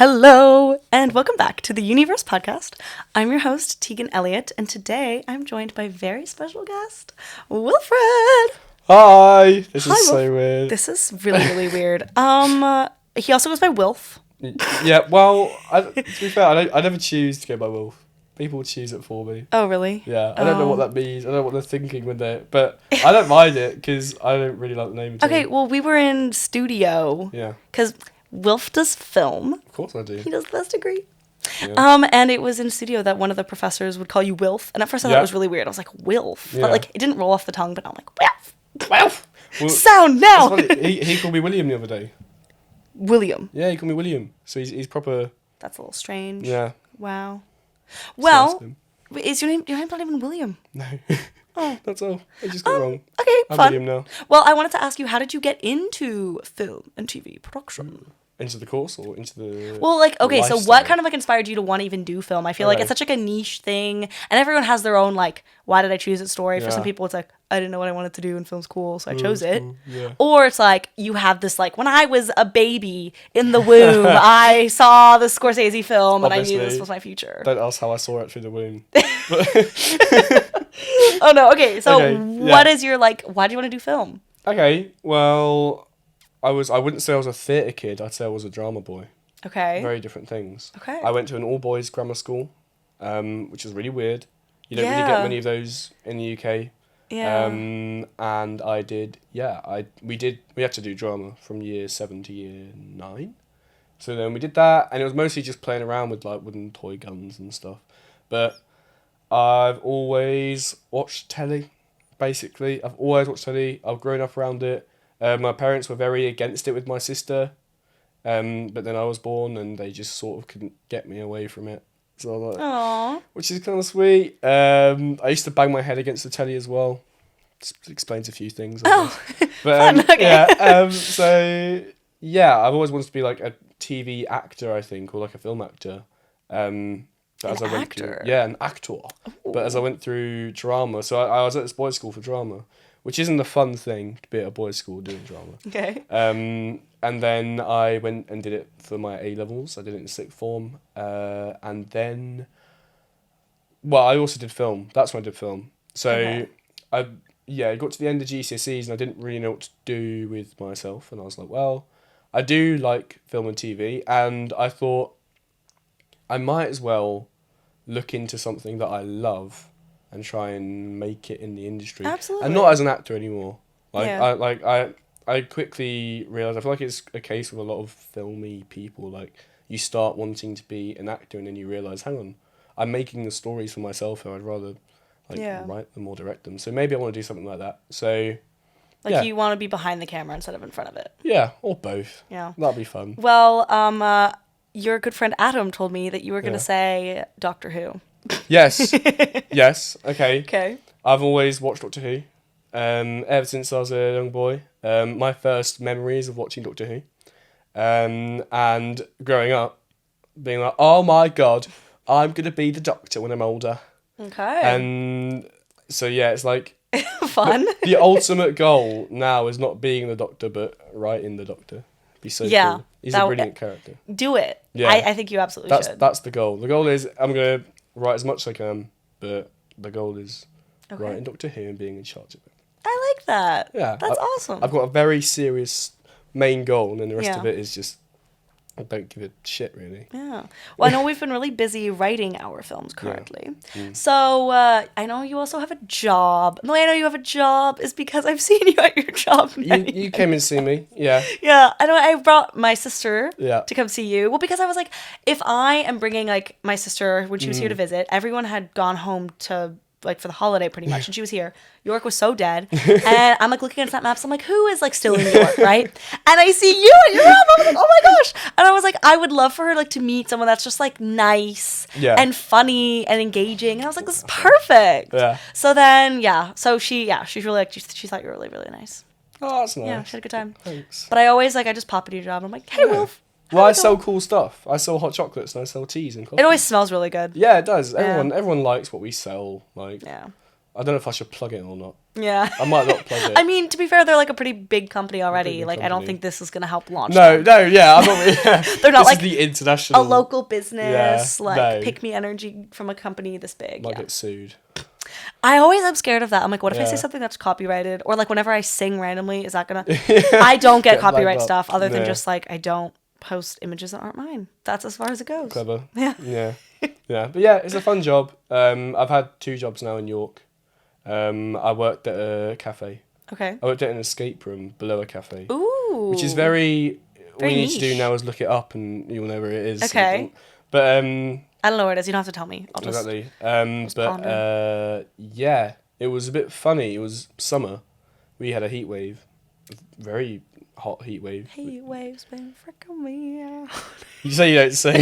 Hello, and welcome back to the Universe Podcast. I'm your host, Teagan Elliott, and today I'm joined by a very special guest, Wilfred. Hi! This Hi, is so weird. This is really, really weird. He also goes by Wilf. Yeah, well, to be fair, I never choose to go by Wolf. People choose it for me. Oh, really? Yeah, I don't know what that means. I don't know what they're thinking when they're... But I don't mind it, because I don't really like the name at all. Okay, well, we were in studio. Yeah. Because Wilf does film. Of course I do. He does the best degree. Yeah. And it was in studio that one of the professors would call you Wilf. And at first I thought it was really weird. I was like, Wilf. Yeah. But, like, it didn't roll off the tongue, but I'm like, Wilf. Wilf! Well, Sound now! that's funny. He called me William the other day. William. Yeah, he called me William. So he's proper... That's a little strange. Yeah. Wow. It's Well, nice of him. is your name's not even William? No. Oh. That's all. I just got wrong. Okay, I'm fun. William now. Well, I wanted to ask you, how did you get into film and TV production? Into the course or into the... Well, like, okay, so lifestyle? what kind of like inspired you to want to even do film? I feel like Okay. it's such like a niche thing, and everyone has their own like, why did I choose it story? For some Yeah. people, it's like, I didn't know what I wanted to do, and film's cool, so I chose it's it. cool, yeah. Or it's like you have this like, when I was a baby in the womb, I saw the Scorsese film, and I knew this Obviously. was my future. Don't ask how I saw it through the womb. Oh no, okay. So Okay, yeah. what is your like? Why do you want to do film? Okay, well, I wouldn't say I was a theatre kid, I'd say I was a drama boy. Okay. Very different things. Okay. I went to an all-boys grammar school, which is really weird. You don't really Yeah. get many of those in the UK. Yeah. And I did, we had to do drama from year 7 to year 9. So then we did that, and it was mostly just playing around with like wooden toy guns and stuff. But I've always watched telly, basically. I've always watched telly. I've grown up around it. My parents were very against it with my sister. But then I was born and they just sort of couldn't get me away from it. So I was like, Aww. which is kind of sweet. I used to bang my head against the telly as well. Just explains a few things. I guess. But, fun, okay. Yeah, so, yeah, I've always wanted to be like a TV actor, I think, or like a film actor. But An actor? An actor. But as I went through drama, so I was at this boys' school for drama, which isn't a fun thing to be at a boys' school doing drama. Okay. And then I went and did it for my A-levels. I did it in sixth form. And then... Well, I also did film. That's when I did film. So, Okay. I got to the end of GCSEs and I didn't really know what to do with myself. And I was like, well, I do like film and TV. And I thought I might as well look into something that I love and try and make it in the industry. Absolutely. And not as an actor anymore. Yeah. I quickly realised, I feel like it's a case with a lot of filmy people, like, you start wanting to be an actor and then you realise, hang on, I'm making the stories for myself and I'd rather, write them or direct them. So maybe I want to do something like that. So, Like you want to be behind the camera instead of in front of it. yeah, or both. Yeah. That'd be fun. Well, your good friend Adam told me that you were going to Yeah. say Doctor Who. Yes. Yes, okay. Okay. I've always watched Doctor Who. Ever since I was a young boy. My first memories of watching Doctor Who. And growing up, being like, oh my god, I'm going to be the Doctor when I'm older. Okay. And so, yeah, it's like... Fun. The ultimate goal now is not being the Doctor, but writing the Doctor. Be so cool. He's a brilliant character. Do it. Yeah. I think you absolutely should. That's the goal. The goal is I'm going to write as much as I can, but the goal is writing Doctor Who and being in charge of it. I like that. Yeah. That's awesome. I've got a very serious main goal, and then the rest Yeah. of it is just, I don't give a shit, really. Yeah. Well, I know we've been really busy writing our films currently. Mm. So I know you also have a job. The way I know you have a job is because I've seen you at your job. You came and see me, yeah. Yeah, I know. I brought my sister Yeah. to come see you. Well, because I was like, if I am bringing like my sister when she was here to visit, everyone had gone home to like for the holiday pretty much, and she was here. York was so dead, and I'm like looking at that map. So I'm like, who is like still in York, right? And I see you at your home. I was like, oh my gosh! And I was like, I would love for her like to meet someone that's just like nice and funny and engaging. And I was like, this is perfect. Yeah. So then, so she's really like she thought you were really really nice. Oh, that's nice. Yeah, she had a good time. Thanks. But I always like I just pop into your job. And I'm like, hey, Wolf. Well, I sell cool stuff. I sell hot chocolates and I sell teas and coffee. It always smells really good. Yeah, it does. Yeah. Everyone likes what we sell. Like, Yeah. I don't know if I should plug it or not. Yeah. I might not plug it. I mean, to be fair, they're like a pretty big company already. big Like, I don't company. think this is going to help launch No, them. no, yeah, I'm not. Yeah. They're not this like is the international. a local business, Yeah, like, no. pick me energy from a company this big. Might Yeah. get sued. I always am scared of that. I'm like, what if I say Yeah. something that's copyrighted? Or like whenever I sing randomly, is that gonna... I don't get Get flagged copyright up. stuff other than No. just like, I don't post images that aren't mine. That's as far as it goes. Clever. Yeah. Yeah. Yeah. But yeah, it's a fun job. I've had 2 jobs now in York. I worked at a cafe. Okay. I worked at an escape room below a cafe. Ooh. Which is very... All Very you need to do niche. now is look it up and you'll know where it is. Okay. But I don't know where it is. You don't have to tell me. I'll just... exactly. ponder. Yeah, it was a bit funny. It was summer. We had a heat wave, a very hot heat wave. Hey, waves been freaking me out. You say you don't sing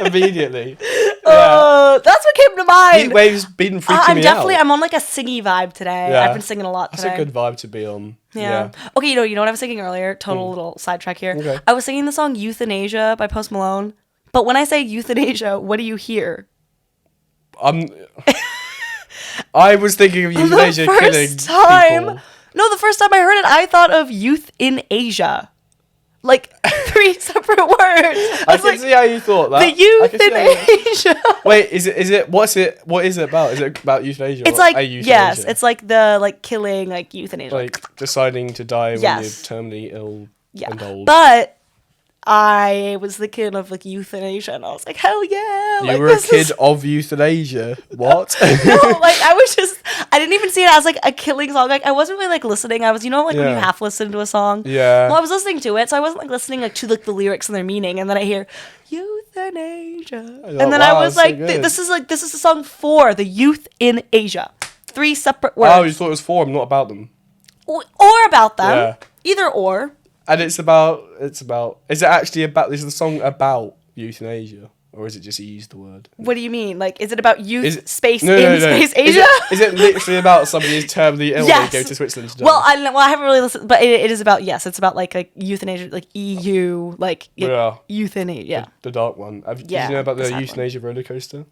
immediately. Oh, that's what came to mind. Heat waves been freaking I'm me definitely. out. I'm on like a singy vibe today. Yeah. I've been singing a lot That's today. a good vibe to be on. Yeah. Okay, you know what I was singing earlier? Total little sidetrack here. Okay. I was singing the song Euthanasia by Post Malone. But when I say euthanasia, what do you hear? I was thinking of euthanasia the killing first time. people. No, the first time I heard it, I thought of youth in Asia. Like 3 separate words. I I was can like, see how you thought that. the youth I can see in how you- Asia. Wait, what is it about? Is it about euthanasia? It's or like a euthanasia? yes, it's like the like killing like euthanasia. like deciding to die when Yes. you're terminally ill Yeah. and old. But I was thinking of like euthanasia and I was like, hell yeah. You like, were a this kid is- of euthanasia. What? No, like I didn't even see it as like a killing song. Like I wasn't really like listening. I was, like when you Yeah. half listen to a song. Yeah. Well, I was listening to it, so I wasn't like listening like to like the lyrics and their meaning. And then I hear euthanasia, thought, and then I wow, was that's so like, good. this is the song for the youth in Asia. 3 separate words. Oh, you thought it was for them, not about them. Or about them. Yeah. Either or. And is it actually about, is the song about euthanasia? Or is it just he used the word? What do you mean? Like, is it about youth Is it- space No, in no, no. space Is Asia? Is it literally about somebody who's terminally ill Yes. and they go to Switzerland to die? Well, I haven't really listened, but it is about, yes, it's about like euthanasia, like EU, like Yeah. euthanasia. Yeah. The dark one. Did Yeah, you know about the the sad one. euthanasia roller coaster?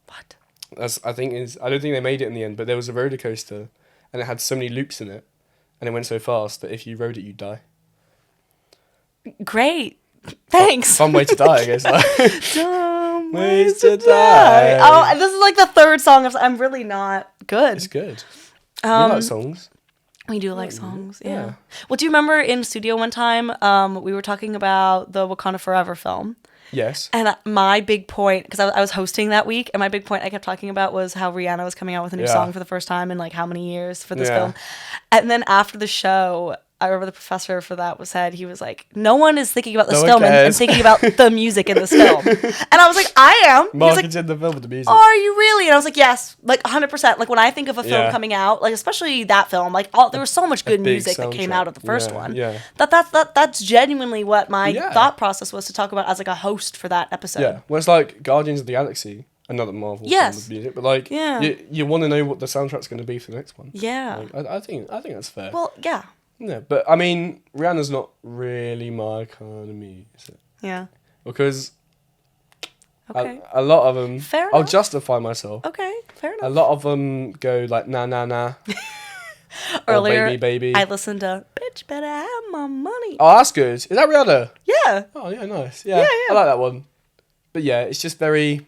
What? I don't think they made it in the end, but there was a roller coaster and it had so many loops in it and it went so fast that if you rode it, you'd die. Great. Thanks. Fun way to die, I guess. Dumb Ways to die. Oh, and this is like the 3rd song. I'm really not good. It's good. We like songs. We do like songs, yeah. yeah. Well, do you remember in studio one time, we were talking about the Wakanda Forever film? Yes. And my big point, because I was hosting that week, and my big point I kept talking about was how Rihanna was coming out with a new Yeah. song for the first time in like how many years for this Yeah. film. And then after the show, I remember the professor for that he was like, no one is thinking about this No one film and cares. thinking about the music in this film. And I was like, I am. He was like, Marketed the film with the music. are you really? And I was like, yes, like 100%. Like when I think of a film Yeah. coming out, like especially that film, like there was so much good big music that came soundtrack. out of the first Yeah, one. yeah. That's genuinely what my Yeah. thought process was to talk about as like a host for that episode. Yeah. Well, it's like Guardians of the Galaxy, another Marvel Yes. film with music, but like, Yeah. you want to know what the soundtrack's going to be for the next one. Yeah. Like, I think that's fair. Well, yeah. Yeah, but I mean, Rihanna's not really my kind of music Yeah. because Okay. a lot of them. Fair I'll enough. justify myself. Okay. Fair A enough. lot of them go like na na na. Earlier, Baby, baby. I listened to "Bitch Better Have My Money." Oh, that's good. Is that Rihanna? Yeah. Oh yeah, nice. Yeah, Yeah, I like that one. But yeah, it's just very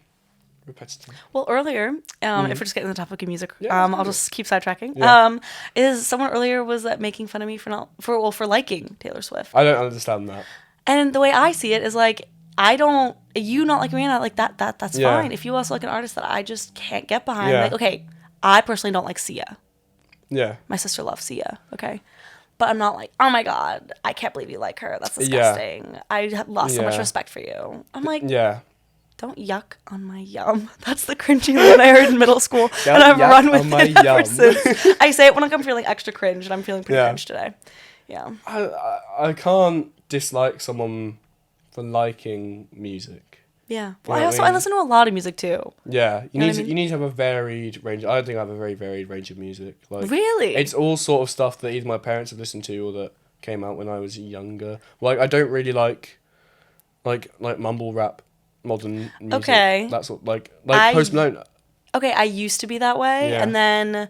repetitive. Well, earlier, if we're just getting the topic of music, Yeah, let's I'll do just keep sidetracking. Yeah. Is someone earlier was making fun of me for liking Taylor Swift? I don't understand that. And the way I see it is like, you not like Rihanna, like that's Yeah. fine. If you also like an artist that I just can't get behind, Yeah. like, okay, I personally don't like Sia. Yeah. My sister loves Sia, okay? But I'm not like, oh my God, I can't believe you like her. That's Yeah. disgusting. I have lost so much Yeah. respect for you. I'm like, Yeah. don't yuck on my yum. That's the cringy one I heard in middle school. Don't And I've yuck run with on my it ever yum. since. I say it when I'm feeling extra cringe, and I'm feeling pretty Yeah. cringe today. Yeah. I can't dislike someone for liking music. Yeah. You Well, know what I I mean? listen to a lot of music too. Yeah, you know need what I to mean? you need to have a varied range. I think I have a very varied range of music. Like Really? it's all sort of stuff that either my parents have listened to or that came out when I was younger. Like I don't really like mumble rap, modern music. Okay. That's what like I- Post Malone. okay, I used to be that way, Yeah. and then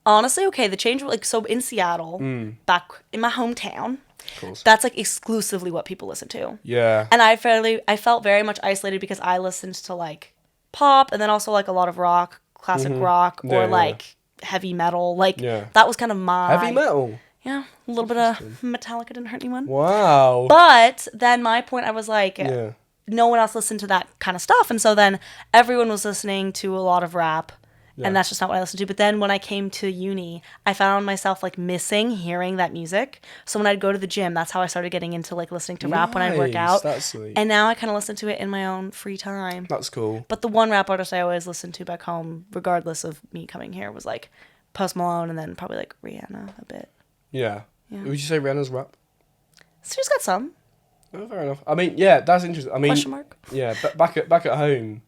honestly, okay, the change, like, so in Seattle, back in my hometown, Of course. that's like exclusively what people listen to. Yeah. And I felt very much isolated because I listened to like pop and then also like a lot of rock, classic rock, Yeah, or yeah. like heavy metal. Like Yeah. that was kind of my Heavy metal. Yeah, a little bit of Metallica didn't hurt anyone. Wow. But then my point, I was like, Yeah. no one else listened to that kind of stuff, and so then everyone was listening to a lot of rap. Yeah. And that's just not what I listened to. But then when I came to uni, I found myself like missing hearing that music. So when I'd go to the gym, that's how I started getting into like listening to rap when I'd work Nice, out. that's sweet. And now I kind of listen to it in my own free time. That's cool. But the one rap artist I always listened to back home, regardless of me coming here, was like Post Malone and then probably like Rihanna a bit. Yeah. Yeah. Would you say Rihanna's rap? So she's got some. Oh, fair enough. I mean, yeah, that's interesting. I mean, Question mark. yeah, but back at home,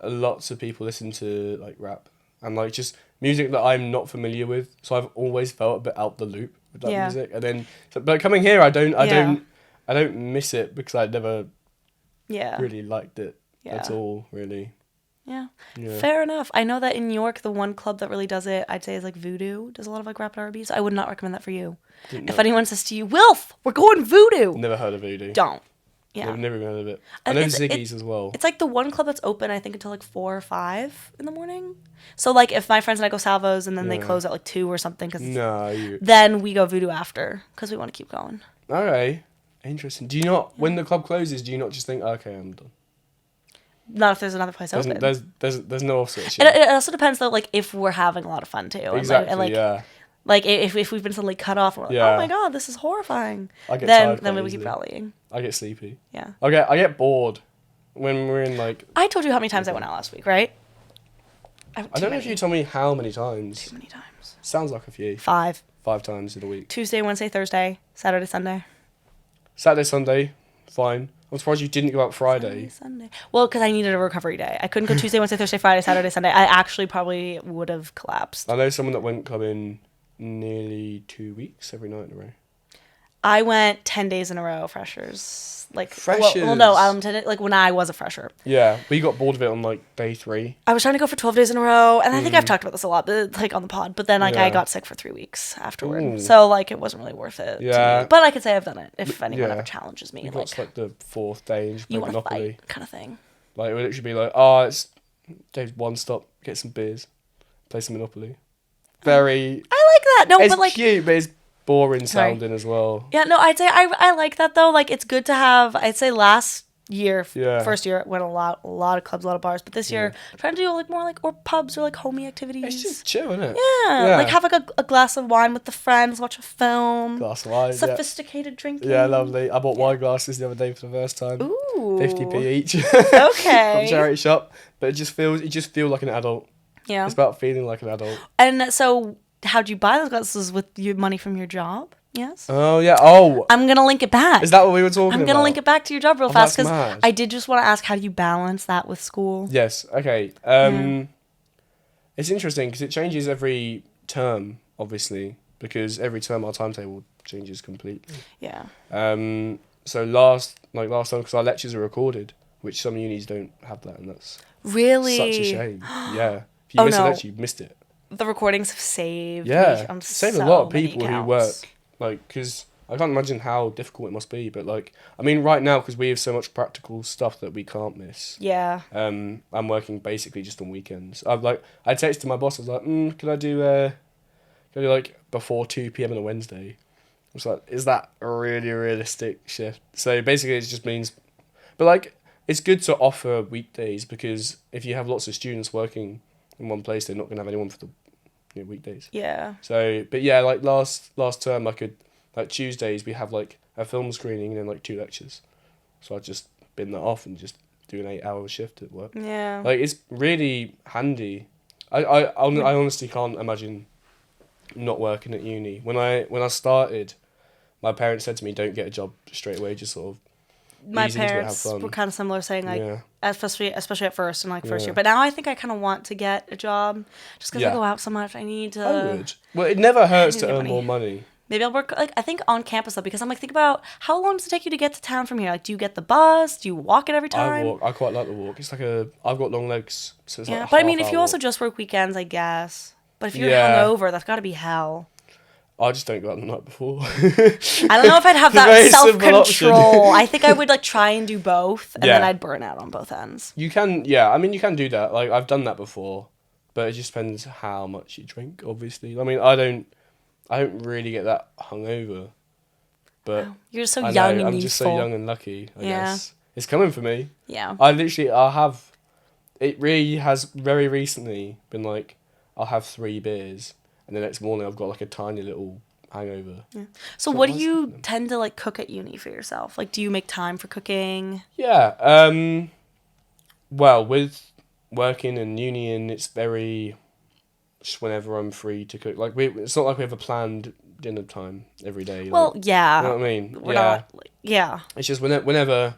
lots of people listen to like rap and like just music that I'm not familiar with. So I've always felt a bit out the loop with that Yeah. music. And then, but coming here, I don't miss it because I never Yeah. really liked it at Yeah. all. Really. Yeah. Yeah. Fair enough. I know that in New York, the one club that really does it, I'd say, is like Voodoo. Does a lot of like rap and R&B. So I would not recommend that for you. Didn't If know. anyone says to you, Wilf, we're going Voodoo, Never heard of Voodoo. don't. Yeah. Never even heard of it. I And know it's- Ziggy's as well. It's like the one club that's open, I think, until like 4 or 5 in the morning. So like if my friends and I go Salvo's and then they Yeah. close at like 2 or something, No, you. then we go Voodoo after because we want to keep going. Okay. Interesting. Do you not, when the club closes, do you not just think, okay, I'm done? Not if there's another place There's, open. there's no off switch. It also depends though, like if we're having a lot of fun too. And, Exactly, and, like, yeah. Like if we've been suddenly cut off, and we're like, Yeah. oh my god, this is horrifying. I get then tired then quite we keep easily. rallying. I get sleepy. Yeah. I get bored when we're in like. I told you how many times I went out last week, right? I don't know if you told me how many times. Too many times. Sounds like a few. 5. 5 times in a week. Tuesday, Wednesday, Thursday, Saturday, Sunday. Saturday, Sunday, fine. I'm surprised you didn't go out Friday. Saturday, Sunday. Well, because I needed a recovery day. I couldn't go Tuesday, Wednesday, Thursday, Friday, Saturday, Sunday. I actually probably would have collapsed. I know someone that went clubbing nearly 2 weeks every night in a row. I went 10 days in a row, freshers. Like, Freshers. Well, no, like when I was a fresher. Yeah, we got bored of it on like day 3. I was trying to go for 12 days in a row, and I think I've talked about this a lot, but, like on the pod. But then, like, I Yeah. got sick for 3 weeks afterward, Ooh. so like it wasn't really worth it. to Yeah. me. But I could say I've done it if anyone yeah. ever challenges me. We Like, got to like the 4th day and just you play want to Monopoly. fight, kind of thing. Like, it would literally be like, oh, it's day 1 stop, get some beers, play some Monopoly. Very. I like that. No, It's but like, cute, but it's boring Sorry. sounding as well. yeah, no, I'd say I like that though. Like, it's good to have. I'd say last year, Yeah. first year, went a lot of clubs, a lot of bars. But this year, trying to do like more like or pubs or like homey activities. It's just chill, isn't it? yeah, like have like a glass of wine with the friends, watch a film. Glass of wine. Sophisticated drinking. Yeah, lovely. I bought wine glasses the other day for the first time. Ooh. 50p each. Okay. From charity shop. But you just feel like an adult. Yeah. It's about feeling like an adult. And so, how'd you buy those glasses with your money from your job? Yes. Oh, yeah. Oh, I'm gonna link it back. is that what we were talking about? I'm gonna link it back to your job real Oh, fast that's because mad. I did just want to ask, how do you balance that with school? Yes. Okay. It's interesting because it changes every term, obviously, because every term our timetable changes completely. Yeah. So last time, because our lectures are recorded, which some unis don't have that, and that's Really. such a shame. Yeah. If you Oh, miss a no. lecture, you've missed it. The recordings have saved. Yeah. Me on Saved so a lot of many people who counts. work, like, because I can't imagine how difficult it must be, but, like, I mean, right now, because we have so much practical stuff that we can't miss. Yeah. I'm working basically just on weekends. I texted my boss. I was like, can I do like before 2 p.m. on a Wednesday? I was like, is that a really realistic shift? So basically, it just means, but like, it's good to offer weekdays because if you have lots of students working in one place, they're not gonna have anyone for the weekdays. Yeah. So, but yeah, like last term, I could like Tuesdays we have like a film screening and then like 2 lectures. So I just bin that off and just do an 8-hour shift at work. Yeah. Like, it's really handy. I honestly can't imagine not working at uni. When I started, my parents said to me, "Don't get a job straight away. Just sort of My ease into it, have parents fun." were kind of similar, saying like, Yeah. especially at first and like first Yeah. year. But now I think I kind of want to get a job, just because Yeah. I go out so much. I need to. I would. Well, it never hurts need to to get earn money. more money. Maybe I'll work, like, I think on campus, though, because I'm like, think about how long does it take you to get to town from here? Like, do you get the bus? Do you walk it every time? I walk. I quite like the walk. It's like I've got long legs, so it's like a But I mean, half if you hour also walk. just work weekends, I guess. But if you're Yeah. hungover, that's got to be hell. I just don't go out the night before. I don't know if I'd have that Very simple self-control. option. I think I would, like, try and do both, and then Yeah. I'd burn out on both ends. You can, yeah. I mean, you can do that. Like, I've done that before, but it just depends how much you drink. Obviously, I mean, I don't really get that hungover, but You're just so I young know, and I'm youthful. just so young and lucky. I Yeah. guess it's coming for me. Yeah. I have. It really has very recently been like I'll have 3 beers, and the next morning I've got like a tiny little hangover. So what do you tend to, like, cook at uni for yourself? Like, do you make time for cooking? Yeah. Well, with working in union, it's very just whenever I'm free to cook. Like it's not like we have a planned dinner time every day. Well, like, yeah. you know what I mean? We're yeah. not, like, yeah. It's just whenever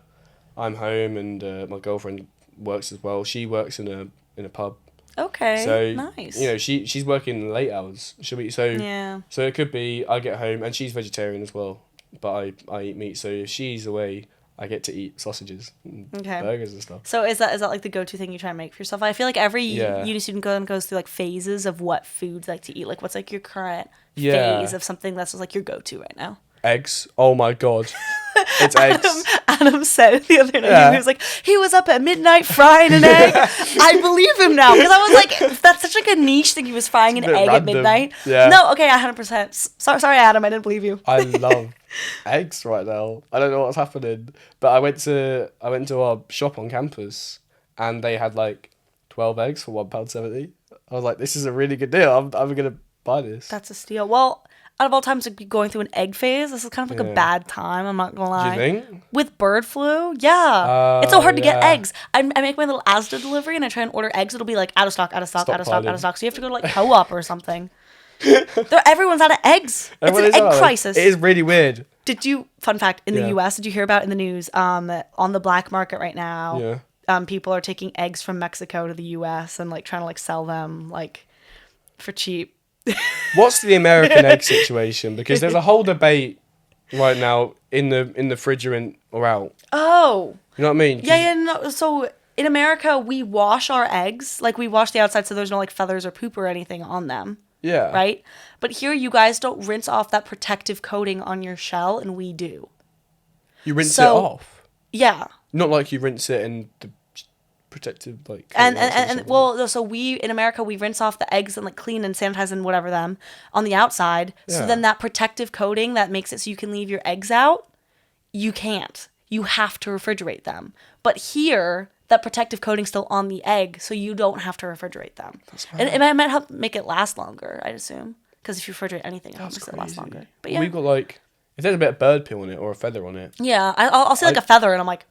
I'm home and my girlfriend works as well. She works in a pub. Okay. So nice. you know she's working late hours. She'll be Yeah. So it could be I get home and she's vegetarian as well, but I eat meat. So if she's away, I get to eat sausages, and Okay. burgers and stuff. So is that like the go-to thing you try and make for yourself? I feel like every Yeah. uni student goes through like phases of what foods they like to eat. Like what's like your current Yeah. phase of something that's just like your go-to right now? Eggs. Oh my god, it's eggs. Adam said it the other night. Yeah. He was like, he was up at midnight frying an egg. I believe him now because I was like, that's such like a niche thing. He was frying an It's a bit egg random. at midnight. Yeah. No, okay, 100%. Sorry, Adam, I didn't believe you. I love eggs right now. I don't know what's happening, but I went to our shop on campus, and they had like 12 eggs for £1.70. I was like, this is a really good deal. I'm gonna buy this. That's a steal. Well, out of all times to be going through an egg phase, this is kind of like a Yeah. bad time. I'm not gonna Do lie. you think? With bird flu, yeah. It's so hard to get yeah. eggs. I make my little Asda delivery and I try and order eggs. It'll be like out of stock, out of stock, out of stock, out of Stockpiling. stock. So you have to go to like Co-op or something. Everyone's out of eggs. Everyone It's is an egg out. crisis. It is really weird. Did you, fun fact, in the Yeah. US, did you hear about in the news, on the black market right now, Yeah. people are taking eggs from Mexico to the US and like trying to like sell them like for cheap. What's the American egg situation? Because there's a whole debate right now in the refrigerant or out. Oh. You know what I mean? 'Cause- Yeah, no. So in America, we wash our eggs. Like, we wash the outside so there's no, like, feathers or poop or anything on them. Yeah. Right? But here, you guys don't rinse off that protective coating on your shell, and we do. You rinse it So- off. Yeah. Not like you rinse it in the protective, like... And coating or something. well, so in America, we rinse off the eggs and, like, clean and sanitize and whatever them on the outside. So Yeah. then that protective coating that makes it so you can leave your eggs out, you can't. You have to refrigerate them. But here, that protective coating's still on the egg, so you don't have to refrigerate them. And it might help make it last longer, I'd assume. Because if you refrigerate anything, it helps it last longer. But yeah. We've got, like... If there's a bit of bird pee on it or a feather on it... Yeah, I'll see like a feather, and I'm like,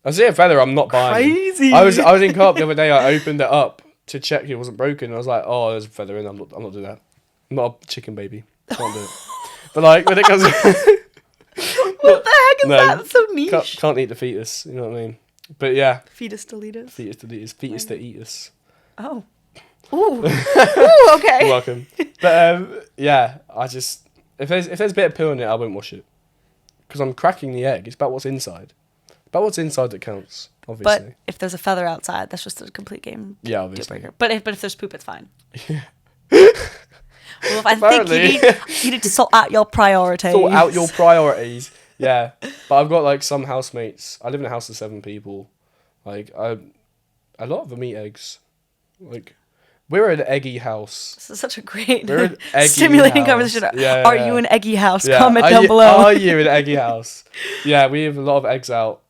I see a feather, I'm not buying. Crazy. I was in Co-op the other day, I opened it up to check it wasn't broken. I was like, oh, there's a feather in, I'm not doing that. I'm not a chicken baby. I can't do it. But like, when it comes... what the heck is No, that? That's so niche. can't eat the fetus, you know what I mean? But yeah, Fetus deletus. fetus to eat us, fetus to eat us. Oh. Ooh. Ooh, okay. You're welcome. But yeah, I just... If there's a bit of poo on it, I won't wash it. Because I'm cracking the egg. It's about what's inside. About what's inside that counts, obviously. But if there's a feather outside, that's just a complete game Yeah, deal obviously. breaker. But if there's poop, it's fine. Well, I think Apparently. you need to sort out your priorities. Sort out your priorities. Yeah. But I've got like some housemates. I live in a house of 7 people. Like, a lot of them eat eggs. Like, we're an eggy house. This is such a great, We're an eggy stimulating house. conversation. Yeah, Are yeah. you an eggy house? Yeah. Comment Are down you- below. Are you an eggy house? Yeah, we have a lot of eggs out.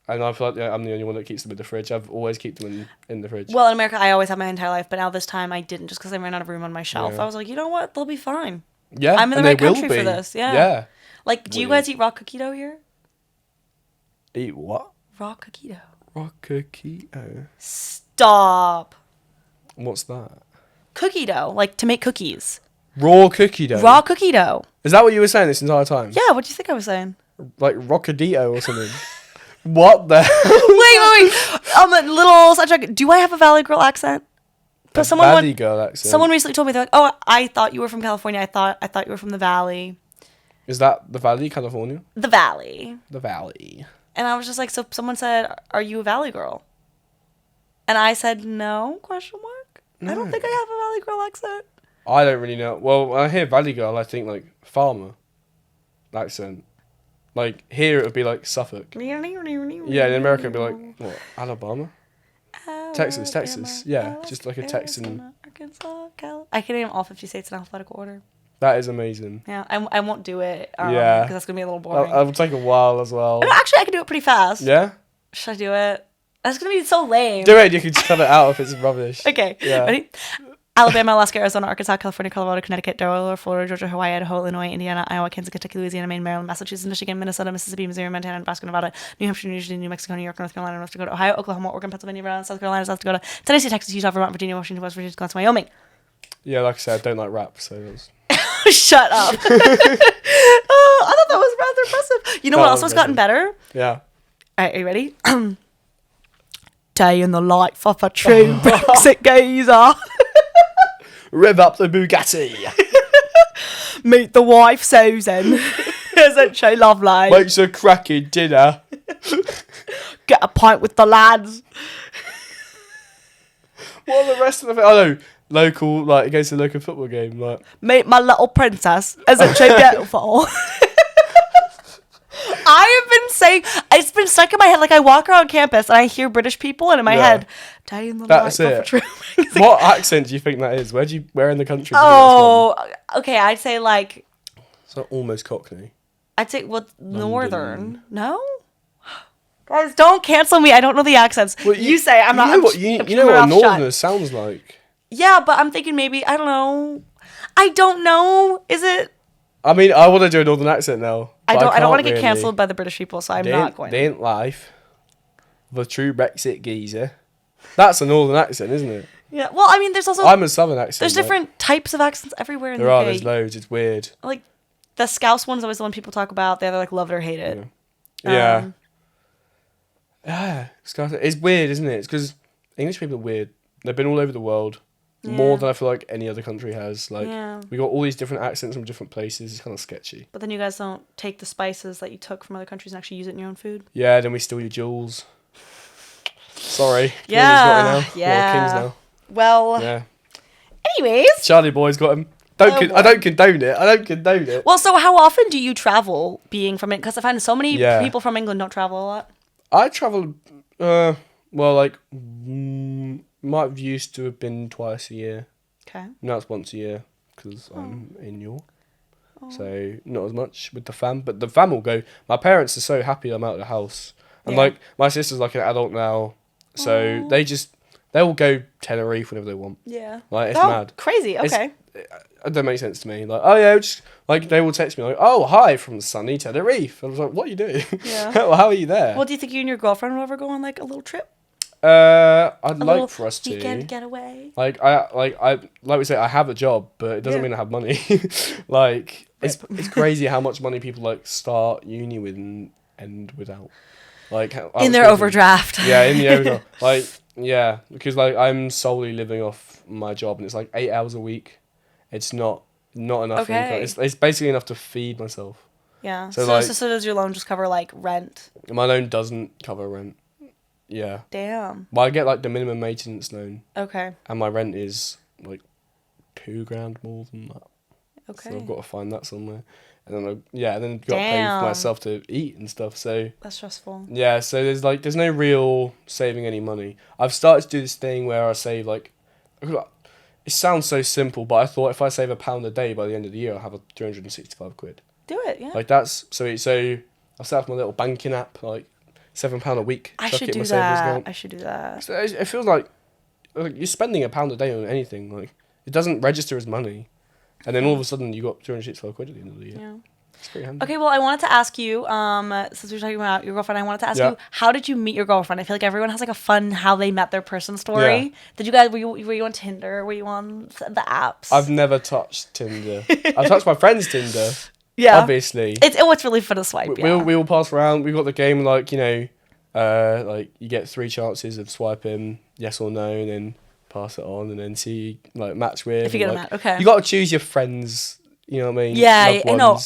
And I feel like I'm the only one that keeps them in the fridge. I've always keep them in the fridge. Well, in America, I always have my entire life, but now this time I didn't just because I ran out of room on my shelf. Yeah. I was like, you know what? They'll be fine. Yeah, I'm in the and right they will country for be. this. Yeah. Yeah. Like, do you Weird. guys eat raw cookie dough here? Eat what? Raw cookie dough. Raw cookie dough. Stop. What's that? Cookie dough, like to make cookies. Raw cookie dough. Raw cookie dough. Is that what you were saying this entire time? Yeah, what do you think I was saying? Like rockadito or something. What the? wait. A little sidetrack. Do I have a Valley Girl accent? But Valley girl accent. Someone recently told me, they're like, "Oh, I thought you were from California. I thought you were from the Valley." Is that the Valley, California? The Valley. The Valley. And I was just like, so someone said, are you a Valley girl? And I said, no, question mark. No. I don't think I have a Valley girl accent. I don't really know. Well, when I hear Valley girl, I think like farmer accent. Like here it would be like Suffolk. Yeah, in America it'd be like, what, Alabama? Texas. Yeah, just like a Texan. Arkansas, I can name all 50 states in alphabetical order. That is amazing. Yeah, I won't do it. Yeah. Because that's going to be a little boring. It'll take a while as well. No, actually, I can do it pretty fast. Yeah? Should I do it? That's going to be so lame. Do it. You can just cut it out if it's rubbish. Okay. Yeah. Ready? Alabama, Alaska, Arizona, Arkansas, California, Colorado, Connecticut, Delaware, Florida, Georgia, Hawaii, Idaho, Illinois, Indiana, Iowa, Kansas, Kentucky, Louisiana, Maine, Maryland, Massachusetts, Michigan, Minnesota, Mississippi, Missouri, Montana, Nebraska, Nevada, New Hampshire, New Jersey, New Mexico, New York, North Carolina, North Dakota, Ohio, Oklahoma, Oregon, Pennsylvania, Rhode Island, South Carolina, South Dakota, Tennessee, Texas, Utah, Vermont, Virginia, Washington, West Virginia, Wisconsin, Wyoming. Yeah, like I said, I don't like rap, so that's... Shut up. Oh, I thought that was rather impressive. You know what else has gotten better? Yeah. All right, are you ready? Day in the life of a true Brexit geezer. Rev up the Bugatti. Meet the wife, Susan. Isn't she lovely? Makes a cracking dinner. Get a pint with the lads. What are the rest of the... I know. Local, like, against a local football game, like... Meet my little princess. Isn't she beautiful? I have been saying... It's been stuck in my head. Like, I walk around campus and I hear British people and in my head... Day in the That's life it. of a true... What accent do you think that is? Where in the country do you Oh, okay, I'd say, like... It's not almost Cockney. I'd say, northern? No? Guys, don't cancel me. I don't know the accents. Well, you say. I'm not... You know what a northerner sounds like. Yeah, but I'm thinking maybe, I don't know. I don't know. Is it? I mean, I want to do a northern accent now. I don't want to get cancelled by the British people, so I'm not going. They ain't life. The true Brexit geezer. That's a northern accent, isn't it? Yeah. Well, I mean, there's also... I'm a southern accent. There's different types of accents everywhere in the UK. There are. There's loads. It's weird. Like, the Scouse one's always the one people talk about. They either like love it or hate it. Yeah. It's weird, isn't it? It's because English people are weird. They've been all over the world. Yeah. More than I feel like any other country has. Like, we got all these different accents from different places. It's kind of sketchy. But then you guys don't take the spices that you took from other countries and actually use it in your own food? Yeah, then we steal your jewels. Sorry. Yeah. King's now. Well. Yeah. Anyways. Charlie boy's got him. I don't condone it. Well, so how often do you travel being from it? Because I find so many people from England don't travel a lot. I travel, might have used to have been twice a year. Okay. Now it's once a year because I'm in York. So not as much with the fam. But the fam will go. My parents are so happy I'm out of the house. And like my sister's like an adult now. So they'll go Tenerife whenever they want. Yeah. Like, it's mad. Crazy. Okay. It don't make sense to me. Like, oh yeah, just like they will text me like, oh hi from sunny Tenerife. I was like, what are you doing? Yeah. Well, how are you there? Well, do you think you and your girlfriend will ever go on like a little trip? I'd like for us to weekend getaway. Like we say, I have a job, but it doesn't mean I have money. Like it's crazy how much money people like start uni with and end without. Like in their overdraft. Yeah, in the overdraft. Like because like I'm solely living off my job, and it's like 8 hours a week. It's not enough income. It's basically enough to feed myself. Yeah. So does your loan just cover like rent? My loan doesn't cover rent. Yeah. Damn. Well, I get like the minimum maintenance loan. Okay. And my rent is like $2,000 more than that. Okay. So I've got to find that somewhere. And then I've got to pay for myself to eat and stuff. So that's stressful. Yeah, so there's no real saving any money. I've started to do this thing where I save like, it sounds so simple, but I thought if I save £1 a day by the end of the year, I'll have 365 quid. Do it, yeah. Like that's so I set up my little banking app, like £7 a week. I should do that. So it feels like you're spending £1 a day on anything. Like it doesn't register as money, and then all of a sudden you got 365 quid at the end of the year. Yeah. It's pretty handy. Okay, well, I wanted to ask you, since we were talking about your girlfriend, I wanted to ask you, how did you meet your girlfriend? I feel like everyone has like a fun how they met their person story. Yeah. Did you guys, were you on Tinder? Were you on the apps? I've never touched Tinder. I've touched my friend's Tinder. Yeah. Obviously. It's really fun to swipe, we all pass around. We've got the game like, like you get 3 chances of swiping yes or no, and then pass it on, and then see like match with. If you get a match, okay. You got to choose your friends, you know what I mean? Yeah, I know.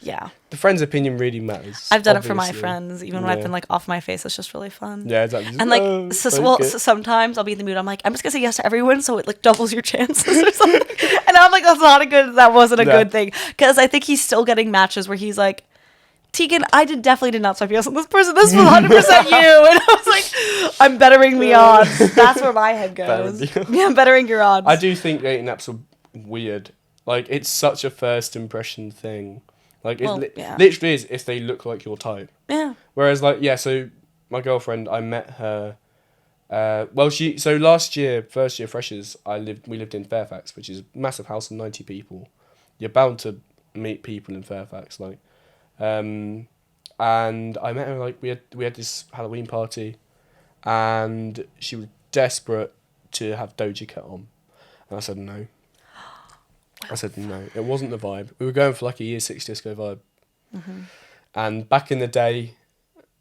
Yeah. The friend's opinion really matters. I've done it for my obviously. friends, even when I've been like off my face. It's just really fun. Yeah, exactly. And like, sometimes I'll be in the mood. I'm like, I'm just gonna say yes to everyone, so it like doubles your chances or something. And I'm like, that wasn't a good thing, because I think he's still getting matches where he's like, Teagan, I definitely did not swipe yes on this person. This was 100% you. And I was like, I'm bettering the odds. That's where my head goes. Yeah, I'm bettering your odds. I do think dating apps are weird. Like, it's such a first impression thing. Like, it literally is if they look like your type. Yeah. Whereas, like, so my girlfriend, I met her. So last year, first year freshers, we lived in Fairfax, which is a massive house of 90 people. You're bound to meet people in Fairfax, like. And I met her, like, we had this Halloween party, and she was desperate to have Doja Cat on, and I said no. It wasn't the vibe. We were going for like a year 6 disco vibe. Mm-hmm. And back in the day,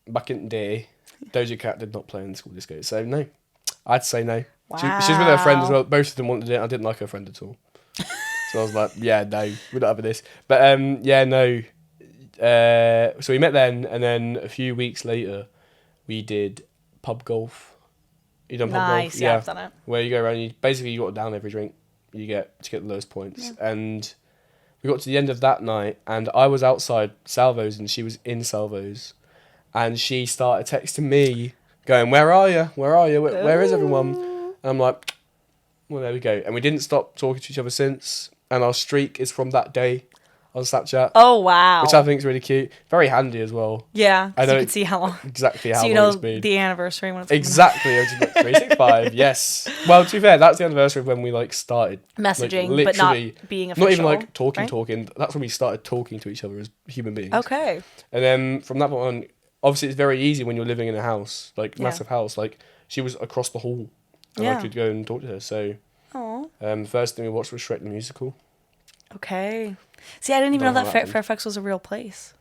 Doja Cat did not play in the school disco, so no, I'd say no. Wow. She was with her friend as well. Both of them wanted it. I didn't like her friend at all, so I was like, yeah, no, we're not having this. But no. So we met then, and then a few weeks later, we did pub golf. You done pub golf? Nice, yeah, I've done it. Where you go around, you got to down every drink you get to get the lowest points. Yeah. And we got to the end of that night, and I was outside Salvo's, and she was in Salvo's, and she started texting me, going, "Where are you? Where is everyone?" And I'm like, "Well, there we go." And we didn't stop talking to each other since, and our streak is from that day on Snapchat. Oh, wow. Which I think is really cute. Very handy as well. Yeah, so you can see how long. Exactly how so long it's been. So you know the anniversary when it's exactly. 365, yes. Well, to be fair, that's the anniversary of when we, like, started. Messaging, like, but not being official. Not even, like, talking. Right? That's when we started talking to each other as human beings. Okay. And then from that point on, obviously it's very easy when you're living in a house, like, massive house. Like, she was across the hall, and I could go and talk to her. So, first thing we watched was Shrek the Musical. Okay. See, I didn't even know that Fairfax was a real place.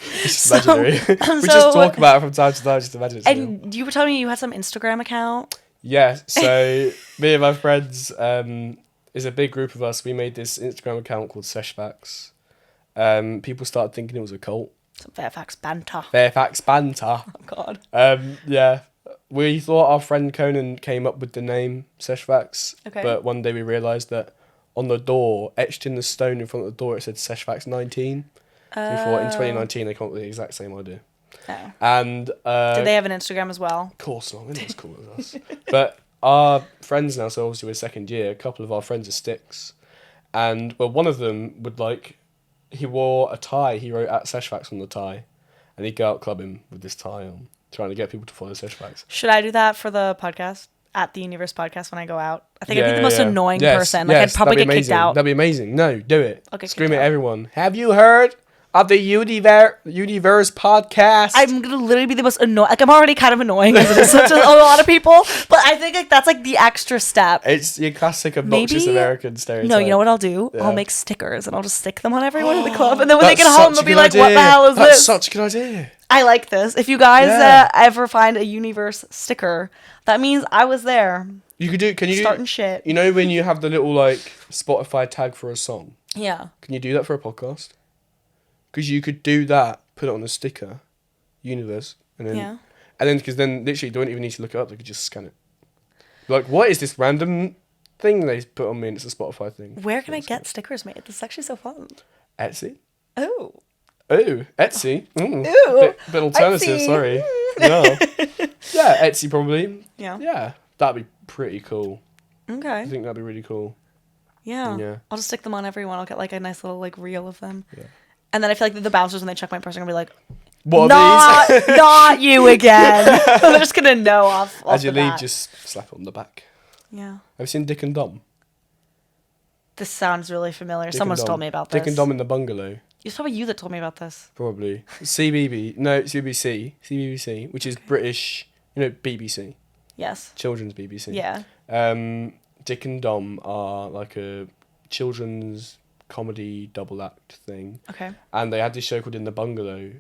It's just imaginary. We just talk about it from time to time, just imagine it. And you were telling me you had some Instagram account? Yeah, so me and my friends, is a big group of us. We made this Instagram account called Seshfax. People started thinking it was a cult. Some Fairfax banter. Oh, God. Yeah. We thought our friend Conan came up with the name Seshfax. Okay. But one day we realised that on the door, etched in the stone in front of the door, it said Seshfax 19. So we thought in 2019 they came up with the exact same idea. Oh. And did they have an Instagram as well? Of course not. They're not as cool as us. But our friends now, so obviously we're second year, a couple of our friends are sticks. And, well, one of them would, like, he wore a tie. He wrote at Seshfax on the tie. And he'd go out clubbing with this tie on, trying to get people to follow Seshfax. Should I do that for the podcast? At the Universe podcast when I go out? I think I'd be the most annoying person. Like, I'd probably get kicked out. That'd be amazing. No, do it. Okay, scream at everyone. Have you heard of the Universe podcast? I'm gonna literally be the most annoying. Like, I'm already kind of annoying as it is to a lot of people, but I think like that's like the extra step. It's your classic obnoxious American stereotype. No, you know what I'll do? Yeah. I'll make stickers and I'll just stick them on everyone in the club, and then when they get home, they'll be like, "What the hell is this?" That's such a good idea. I like this. If you guys ever find a Universe sticker, that means I was there. You could do. Can you starting shit? You know when you have the little like Spotify tag for a song? Yeah. Can you do that for a podcast? Because you could do that, put it on a sticker, Universe, and then because then literally you don't even need to look it up. They could just scan it. Like, what is this random thing they put on me? And it's a Spotify thing. Where can I get stickers made? This is actually so fun. Etsy. Oh, Etsy. Ooh. Bit alternative. Sorry. No. Yeah, Etsy probably. Yeah. That'd be pretty cool. Okay. I think that'd be really cool. Yeah. I'll just stick them on everyone. I'll get like a nice little like reel of them. Yeah. And then I feel like the bouncers, when they check my purse, are gonna be like, "What are these? Not you again." They're just gonna know off As you the leave, bat. just slap it on the back. Yeah. Have you seen Dick and Dom? This sounds really familiar. Someone's told me about this. Dick and Dom in the Bungalow. It's probably you that told me about this. Probably. CBBC, which is British, BBC. Yes. Children's BBC. Yeah. Dick and Dom are like a children's comedy double act thing. Okay. And they had this show called In the Bungalow,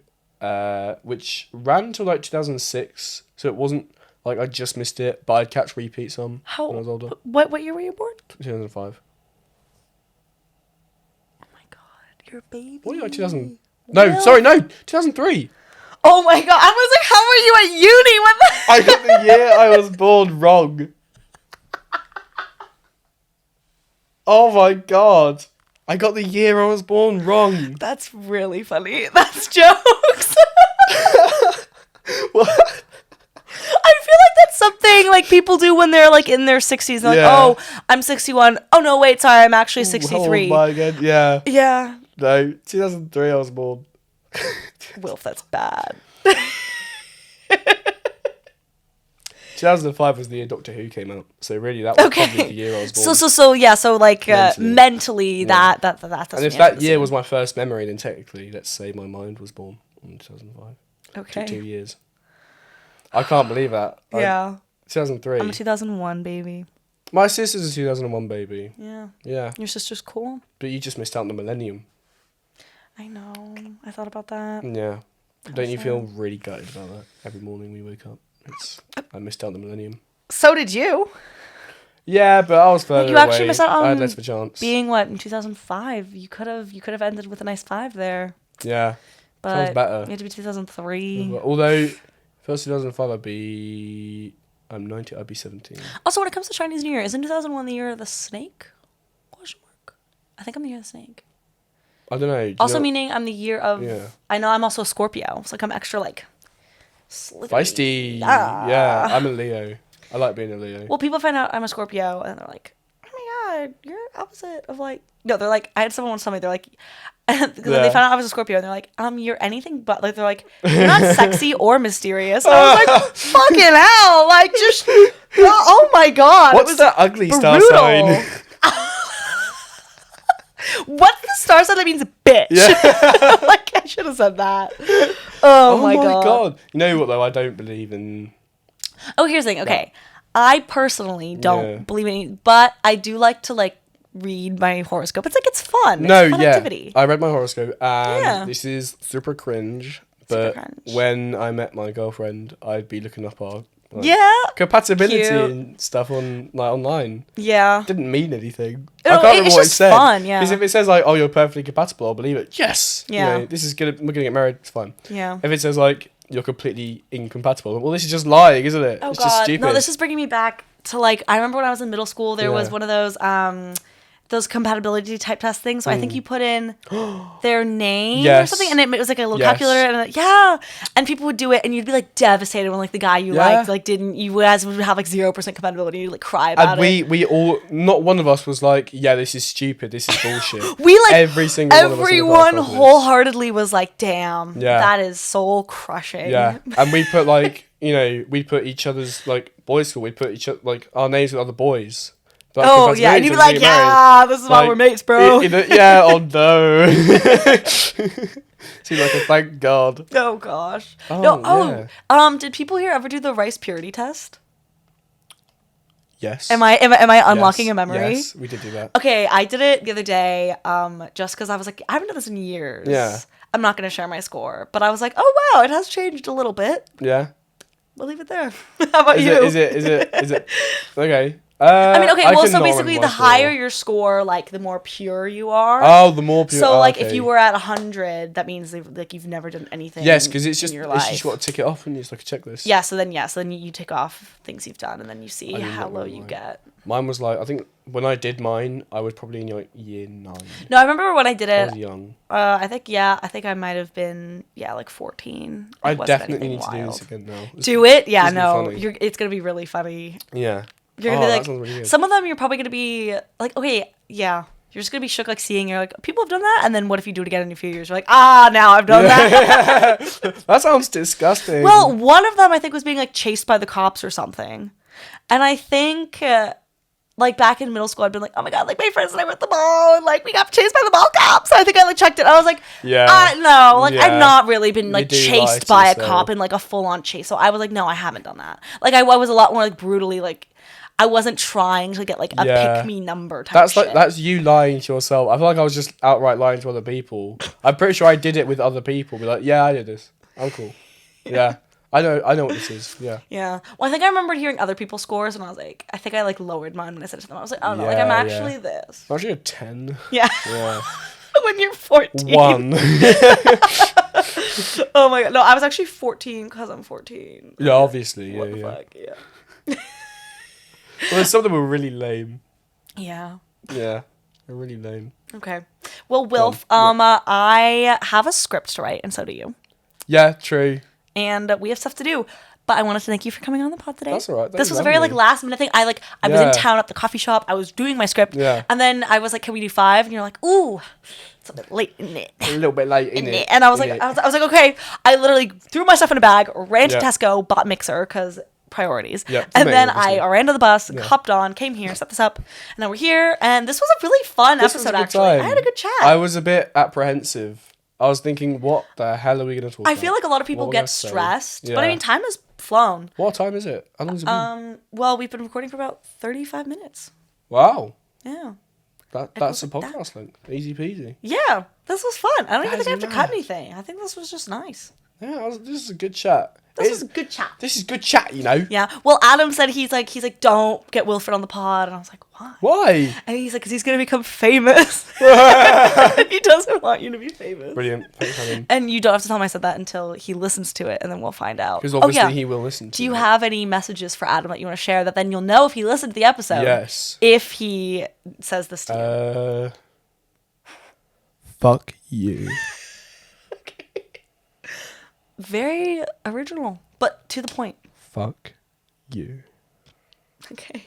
which ran till like 2006. So it wasn't like I just missed it, but I'd catch repeats on when I was older. What year were you born? 2005. You're a baby. What are you like 2000? No, sorry, no, 2003. Oh my god, I was like, how are you at uni when I got the year I was born wrong. Oh my god. I got the year I was born wrong. That's really funny. That's jokes. What? I feel like that's something like people do when they're like in their 60s. They're like, oh, I'm 61. Oh no, wait, sorry, I'm actually 63. Oh my god, yeah. Yeah. No, 2003 I was born. Wilf, that's bad. 2005 was the year Doctor Who came out, so really that was probably the year I was born. So like mentally Yeah. that's And if that year was my first memory, then technically, let's say my mind was born in 2005. okay. Took 2 years. I can't believe that. Yeah. 2003. I'm a 2001 baby. My sister's a 2001 baby. Yeah. Yeah, Your sister's cool. but you just missed out on the millennium. I know. I thought about that. Yeah. Don't you sad. feel really gutted about that? Every morning we wake up, I missed out on the millennium. So did you. Yeah, but I was further You actually away. missed out I had on less of a chance. Being what in 2005, you could have ended with a nice 5 there. Yeah. But Sounds better. you had to be 2003. Although, first 2005 I'm 90, I'd be 17. Also, when it comes to Chinese New Year, isn't 2001 the year of the snake? Question mark. I think I'm the year of the snake. I don't know. Also meaning I'm the year of... Yeah. I know I'm also a Scorpio. So like I'm extra like... slithery. Feisty. Ah. Yeah, I'm a Leo. I like being a Leo. Well, people find out I'm a Scorpio and they're like, oh my god, you're opposite of like... No, they're like... I had someone once tell me, they're like... Because they found out I was a Scorpio and they're like, you're anything but... Like, they're like, you're not sexy or mysterious. And I was like, fucking hell. Like, just... Oh my god. What's that ugly star brutal. sign? What's the star sign that means bitch? Yeah. Like, I should have said that. Oh my god. You know what, though? I don't believe in... Oh, here's the thing. Okay. I personally don't believe in any... But I do like to, like, read my horoscope. It's like, it's fun. It's a fun activity. I read my horoscope, and Yeah. this is super cringe. But when I met my girlfriend, I'd be looking up our compatibility Cute. and stuff on online. Yeah. Didn't mean anything. No, I can't remember it's what it just said. fun, yeah. Because if it says like, "Oh, you're perfectly compatible," I'll believe it. Yes. Yeah. You know, this is gonna. We're gonna get married. It's fine. Yeah. If it says like you're completely incompatible, well, this is just lying, isn't it? Oh It's god. just stupid. No, this is bringing me back to like I remember when I was in middle school. There was one of those compatibility type test things. So I think you put in their name or something, and it was like a little calculator, and and people would do it, and you'd be like devastated when like the guy you liked like didn't. You guys would have like 0% compatibility. You'd like cry about it. And we all, not one of us was like, yeah, this is stupid. This is bullshit. We like everyone wholeheartedly was like, damn, that is soul crushing. Yeah, and we put like we put each other's like boys' school. We put each other like our names with other boys. Like, oh yeah, and you'd be like, yeah, this is why we're mates, bro. Yeah, oh no. Seems like a thank God. Oh gosh. Did people here ever do the rice purity test? Yes. Am I unlocking a memory? Yes, we did do that. Okay, I did it the other day. Just because I was like, I haven't done this in years. Yeah. I'm not gonna share my score, but I was like, oh wow, it has changed a little bit. Yeah. We'll leave it there. How about you? Is it? Okay. I mean, okay, well, so basically the higher your score, like, the more pure you are. Oh, the more pure. So, like, if you were at 100, that means, like, you've never done anything. Yes, because it's just in your life. It's just got to tick it off and it's like a checklist. Yeah, so then you tick off things you've done and then you see how low you get. Mine was like, I think when I did mine, I was probably in like year 9. No, I remember when I did it. I was young. I think I might have been, like 14. I definitely need to do this again now. Do it? Yeah, no. It's going to be really funny. Yeah. You're gonna be like, really some of them you're probably gonna be like, okay, yeah, you're just gonna be shook, like seeing you're like, people have done that, and then what if you do it again in a few years? You're like, now I've done that. That sounds disgusting. Well, one of them I think was being like chased by the cops or something, and I think like back in middle school I'd been like, oh my god, like my friends and I were at the mall and like we got chased by the mall cops. So I think I like checked it. I was like, no, like I've not really been like chased by a cop in like a full on chase. So I was like, no, I haven't done that. Like I was a lot more like brutally like. I wasn't trying to get like a pick me number type shit. That's you lying to yourself. I feel like I was just outright lying to other people. I'm pretty sure I did it with other people. Be like, yeah, I did this. I'm cool. Yeah. I know what this is. Yeah. Yeah. Well, I think I remembered hearing other people's scores and I was like, I think I like lowered mine when I said it to them. I was like, oh no, like I'm actually this. I'm actually a 10. Yeah. Yeah. when you're 14. 1. Oh my god. No, I was actually 14 because I'm 14. Yeah, obviously. What Yeah, the yeah. fuck? Yeah. Well, some of them were really lame. Yeah. Yeah, they're really lame. Okay. Well, Wilf, Yeah. I have a script to write, and so do you. Yeah, true. And we have stuff to do. But I wanted to thank you for coming on the pod today. That's all right. This was a Lovely. very like last minute thing. I was Yeah. in town at the coffee shop. I was doing my script. Yeah. And then I was like, "Can we do 5?" And you're like, "Ooh, it's a bit late, isn't it?" A little bit late, isn't it? And I was like, I was like, okay. I literally threw my stuff in a bag, ran to Yeah. Tesco, bought mixer because priorities. Yeah, and tomato, then obviously. I ran to the bus, Yeah. hopped on, came here, set this up, and now we're here. And this was a really fun This was a episode. good Actually, time. I had a good chat. I was a bit apprehensive. I was thinking, what the hell are we going to talk about? I feel like a lot of people What we're get gonna say? stressed, Yeah. but I mean, time has flown. What time is it? How long has it been? Well, we've been recording for about 35 minutes. Wow. Yeah. That's a goes like podcast length. Easy peasy. Yeah, this was fun. I don't even That think I have is to cut nice. anything. I think this was just nice. Yeah, this is a good chat. This was a good chat. This is good chat, you know. Yeah. Well, Adam said he's like, don't get Wilfred on the pod, and I was like, why? Why? And he's like, because he's gonna become famous. He doesn't want you to be famous. Brilliant. Thanks, Helen. And you don't have to tell him I said that until he listens to it, and then we'll find out. Because obviously oh, yeah. he will listen to Do you it. have any messages for Adam that you want to share that then you'll know if he listened to the episode? Yes. If he says this to you. Fuck you. Very original, but to the point. Fuck you, Okay.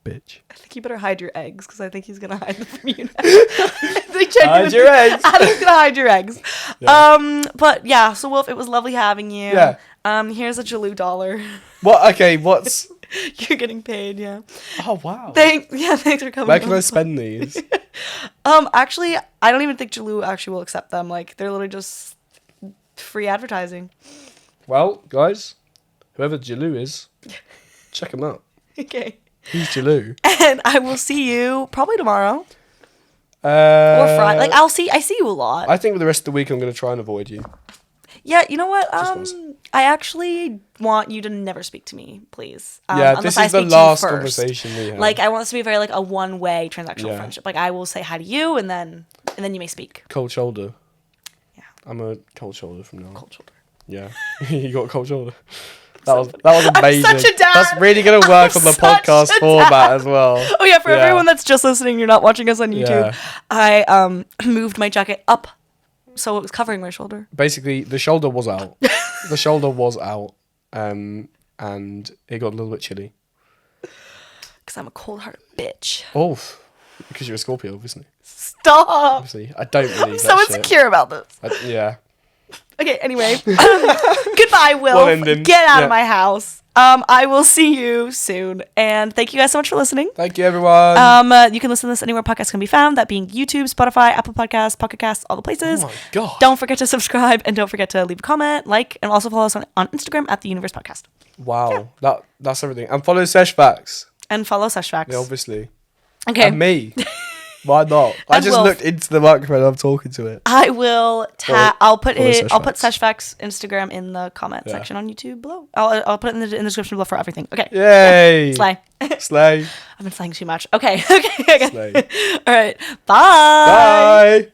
bitch. I think you better hide your eggs because I think he's gonna hide them from you now. I think Hide your eggs. Adam's gonna hide your eggs. Yeah. But yeah. So Wolf, it was lovely having you. Yeah. Here's a Jaloo dollar. What? Okay, what's... You're getting paid. Yeah. Oh, wow. Thanks for coming. Where can on. I spend these? Actually, I don't even think Jaloo actually will accept them. Like, they're literally just free advertising. Well, guys, whoever Jaloo is, check him out. Okay. Who's Jaloo? And I will see you probably tomorrow Or or Friday. Like, I see you a lot. I think for the rest of the week I'm going to try and avoid you. Yeah, you know what? once. I actually want you to never speak to me, please. Yeah, unless this I is the speak to you last first. conversation we have. Like, I want this to be very like a one-way transactional Yeah. friendship. Like, I will say hi to you, and then you may speak. Cold shoulder. Yeah, I'm a cold shoulder from now on. cold shoulder. Yeah. You got a cold shoulder. That was amazing. such a dad. That's really going to work on the such podcast a format dad. as well. Oh yeah, for Yeah. everyone that's just listening, you're not watching us on YouTube. Yeah. I moved my jacket up so it was covering my shoulder. Basically, the shoulder was out. The shoulder was out. And it got a little bit chilly. Because I'm a cold-hearted bitch. Oh, because you're a Scorpio, obviously. Stop. Obviously, I don't believe I'm so that shit. insecure about this. Yeah. Okay, anyway. Goodbye, Will. Well, ending. Get out Yeah. of my house. I will see you soon. And thank you guys so much for listening. Thank you, everyone. You can listen to this anywhere podcasts can be found, that being YouTube, Spotify, Apple Podcasts, Pocket Casts, all the places. Oh my God. Don't forget to subscribe and don't forget to leave a comment, like, and also follow us on Instagram at The Universe Podcast. Wow. That's everything. And follow Seshfax. And follow Seshfax. Yeah, obviously. Okay. And me. Why not? I And just Wilf. looked into the microphone and I'm talking to it. I will I'll put Seshfax. Seshfax Instagram in the comment section on YouTube below. I'll put it in the description below for everything. Okay. Yay. Slay. Slay. I've been slaying too much. Okay. Okay. Slay. All right. Bye. Bye.